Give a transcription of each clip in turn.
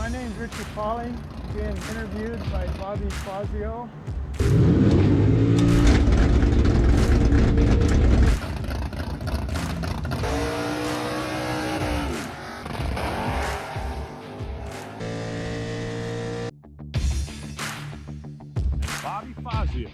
My name's Richie Pauley, being interviewed by Bobby Fazio. Bobby Fazio.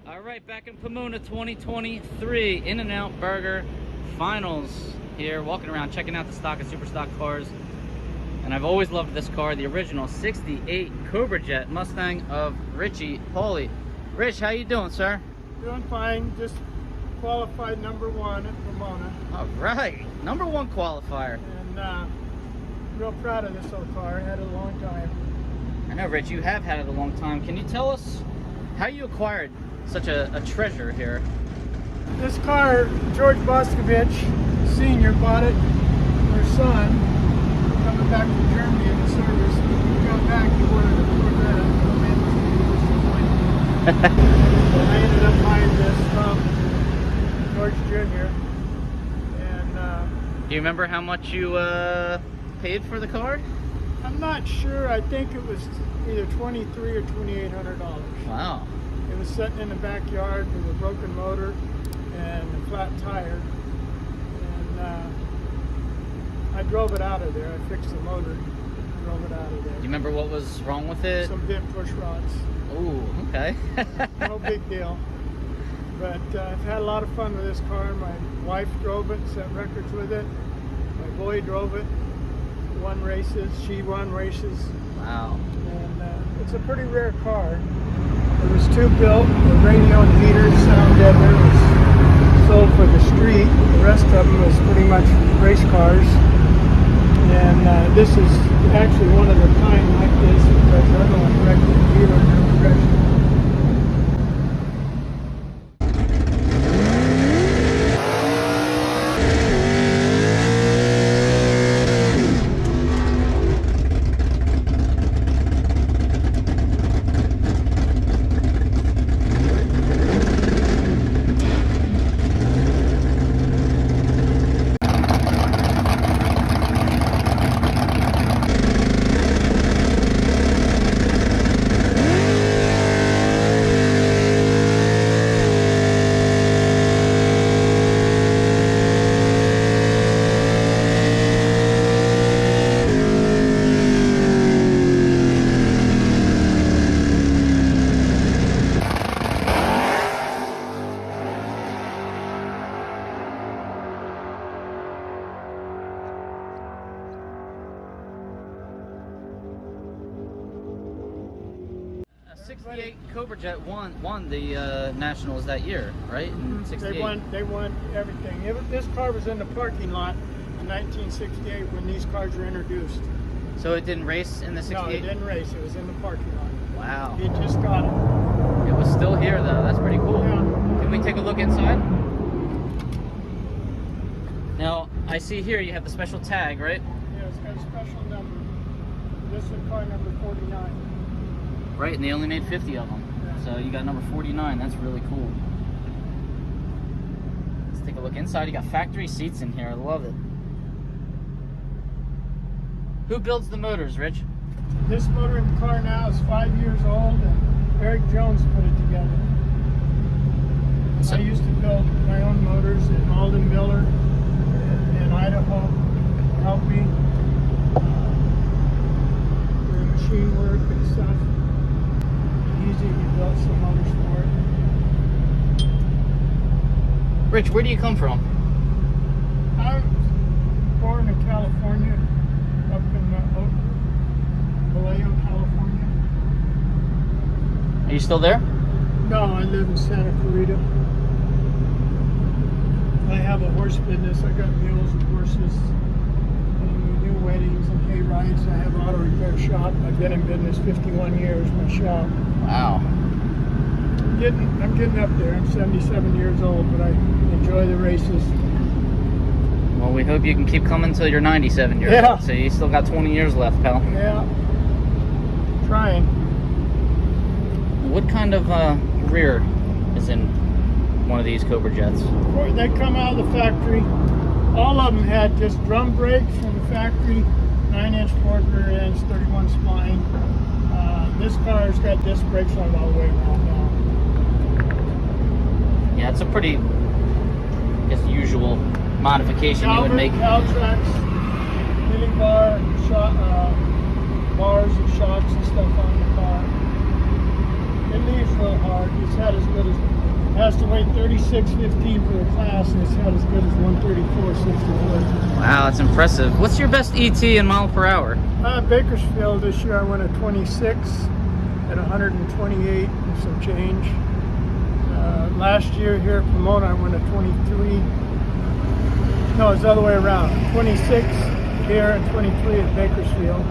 All right, back in Pomona 2023 In-N-Out Burger Finals here, walking around checking out the stock and super stock cars. And I've always loved this car, the original 68 Cobra Jet Mustang of Richie Pauley. Rich, how you doing, sir? Doing fine, just qualified #1 at Pomona. All right, #1 qualifier. And real proud of this old car, had it a long time. I know, Rich, you have had it a long time. Can you tell us how you acquired such a treasure here? This car, George Boscovich Sr. bought it for his son, coming back from Germany in the service. He got back to order the Corvette. I ended up buying this from George Jr. And Do you remember how much you paid for the car? I'm not sure. I think it was either $2,300 or $2,800. Wow. It was sitting in the backyard with a broken motor and a flat tire, and I drove it out of there. I fixed the motor, drove it out of there. Do you remember what was wrong with it? Some bent push rods. Ooh, okay. No big deal. But I've had a lot of fun with this car. My wife drove it, set records with it. My boy drove it, won races. She won races. Wow. And it's a pretty rare car. There was 2 built, the radio and heater, sound deadener was sold for the street. The rest of them was pretty much race cars. And this is actually one of a kind like this because the other one wrecked the heater and never wrecked it. '68 Cobra Jet won the Nationals that year, right? In '68. They won everything. This car was in the parking lot in 1968 when these cars were introduced. So it didn't race in the '68? No, it didn't race. It was in the parking lot. Wow. He just got it. It was still here though. That's pretty cool. Yeah. Can we take a look inside? Now, I see here you have the special tag, right? Yeah, it's got a special number. This is car number 49. Right, and they only made 50 of them. Yeah. So you got number 49. That's really cool. Let's take a look inside. You got factory seats in here. I love it. Who builds the motors, Rich? This motor in the car now is 5 years old, and Eric Jones put it together. So, I used to build my own motors at Malden Miller in Idaho. Helped me doing machine work and stuff. Easy, we built some motors for it. Rich, where do you come from? I was born in California, up in Vallejo, California. Are you still there? No, I live in Santa Clarita. I have a horse business. I got mules and horses. And we do weddings and hay rides. I have an auto repair shop. I've been in business 51 years, my shop. Wow. I'm getting up there. I'm 77 years old, but I enjoy the races. Well, we hope you can keep coming till you're 97 years Yeah. old. So you still got 20 years left, pal. Yeah. Trying. What kind of rear is in one of these Cobra jets? Boy, they come out of the factory. All of them had just drum brakes from the factory, 9-inch fork rear ends, 31 spline. This car's got disc brakes on it all the way around now. Yeah, it's a pretty, I guess, usual modification you would make. Caltrax, mini bar, bars and shocks and stuff on the car. It leaves real hard. It's had as good as, it has to weigh 36.15 for the class, and it's had as good as 134.64. Wow, that's impressive. What's your best ET in mile per hour? Bakersfield this year I went a 26 at 128 and some change. Last year here at Pomona I went a 23. No, it's the other way around. 26 here and 23 at Bakersfield.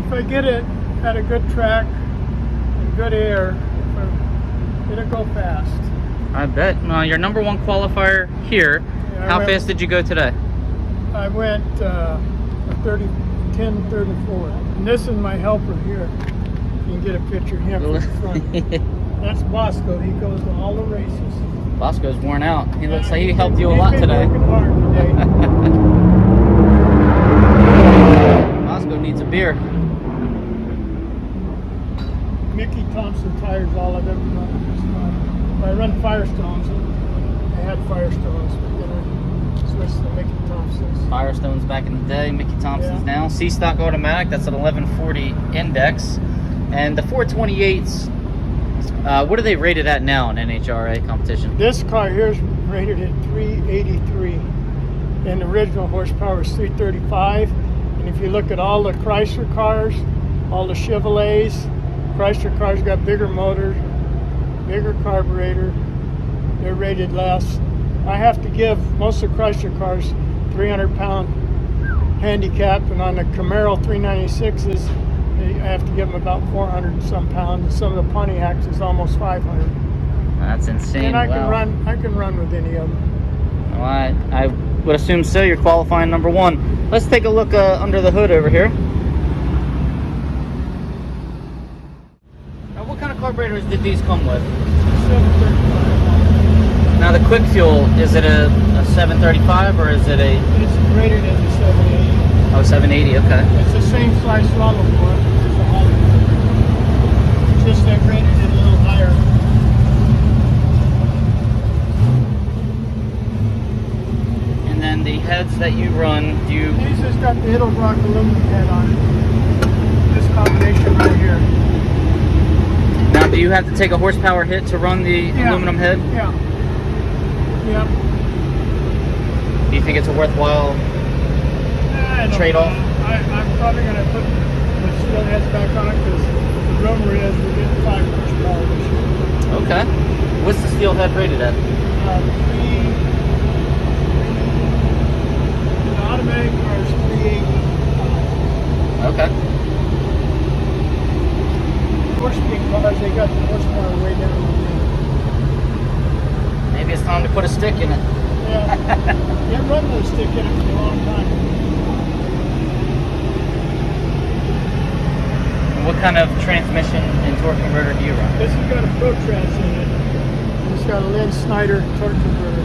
If I get it at a good track and good air, it'll go fast. I bet. Your number one qualifier here. Yeah, How fast did you go today? I went a 10:34. And this is my helper here. You can get a picture of him from the front. That's Bosco. He goes to all the races. Bosco's worn out. He looks like he helped you a lot today. He's been working hard today. Bosco needs a beer. Mickey Thompson tires all I've ever run in this car. I run Firestones. I had Firestones, but then I switched to Mickey Thompson's. Firestone's back in the day, Mickey Thompson's Yeah. now. C-Stock automatic, that's an 1140 index. And the 428s, what are they rated at now in NHRA competition? This car here is rated at 383, and the original horsepower is 335. And if you look at all the Chrysler cars, all the Chevrolets, Chrysler cars got bigger motors, bigger carburetor. They're rated less. I have to give most of the Chrysler cars 300-pound handicap, and on the Camaro 396s, I have to give them about 400 and some pounds. And some of the Pontiacs is almost 500. That's insane. And I Wow. can run with any of them. Well, I would assume so. You're qualifying number one. Let's take a look under the hood over here. Now, what kind of carburetors did these come with? 735. Now, the quick fuel, is it a 735 or is it a It's rated as a 780. 780? Okay. It's the same size throttle for it as the Hollywood. It's just they rated it a little higher. And then the heads that you run, do you... These has got the Hittelbrock aluminum head on it. This combination right here. Now, do you have to take a horsepower hit to run the aluminum head? Yeah. Yep. Do you think it's a worthwhile trade-off? I'm probably going to put the steel heads back on it because the drummer is we're getting 5 horsepower this year. Okay. What's the steel head rated at? The automatic car is 380. Okay. 4-speed cars, they got the horsepower way down. Maybe it's time to put a stick in it. Yeah. They run with a stick in it for a long time. What kind of transmission and torque converter do you run? This has got a ProTrans in it. It's got a Lynn Snyder torque converter.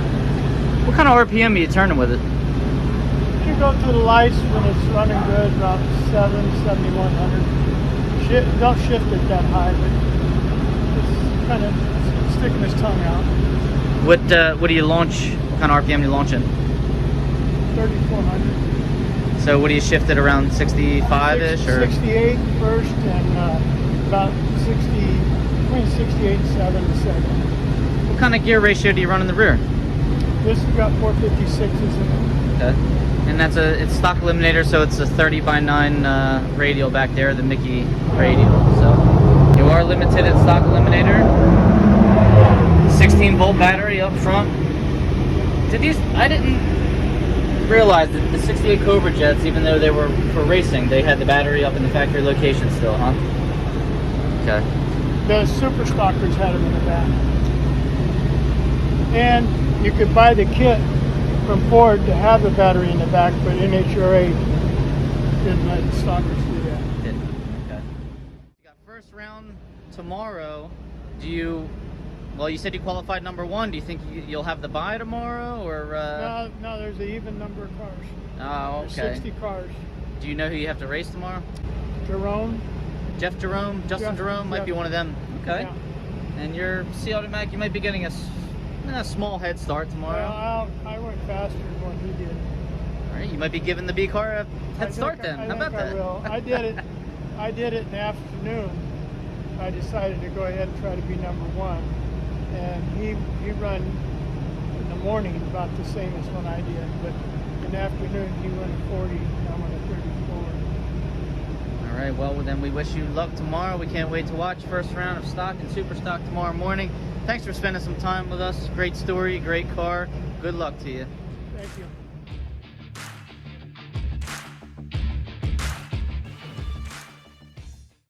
What kind of RPM are you turning with it? You go through the lights when it's running good, about 7,100. Don't shift it that high, but it's kind of sticking his tongue out. What do you launch? What kind of RPM do you launch in? 3,400. So what do you shift it around 65-ish or? 68 first and about 60, between 68 and 7 and 7. What kind of gear ratio do you run in the rear? This has got 456s in it. Okay. And it's Stock Eliminator, so it's a 30/9 radial back there, the Mickey radial. So you are limited at Stock Eliminator. 16-volt battery up front. I didn't realize that the 68 Cobra jets, even though they were for racing, they had the battery up in the factory location still, huh? Okay. The Super Stockers had them in the back. And you could buy the kit from Ford to have the battery in the back, but NHRA didn't let stockers do that. Didn't. Okay. You got first round tomorrow. Do you? Well, you said you qualified number 1. Do you think you'll have the bye tomorrow, or? No, there's an even number of cars. Oh, okay. There's 60 cars. Do you know who you have to race tomorrow? Jerome. Jeff Jerome, Justin Jerome might be one of them. Okay. Yeah. And your C automatic, you might be getting a small head start tomorrow. Well, I went faster than what he did. All right, you might be giving the B car a head start then. How about that? I will. I did it. I did it in the afternoon. I decided to go ahead and try to be number 1, and he run in the morning about the same as when I did, but in the afternoon he went at 40, and I went at 34. All right, well then we wish you luck tomorrow. We can't wait to watch first round of stock and super stock tomorrow morning. Thanks for spending some time with us. Great story, great car. Good luck to you. Thank you.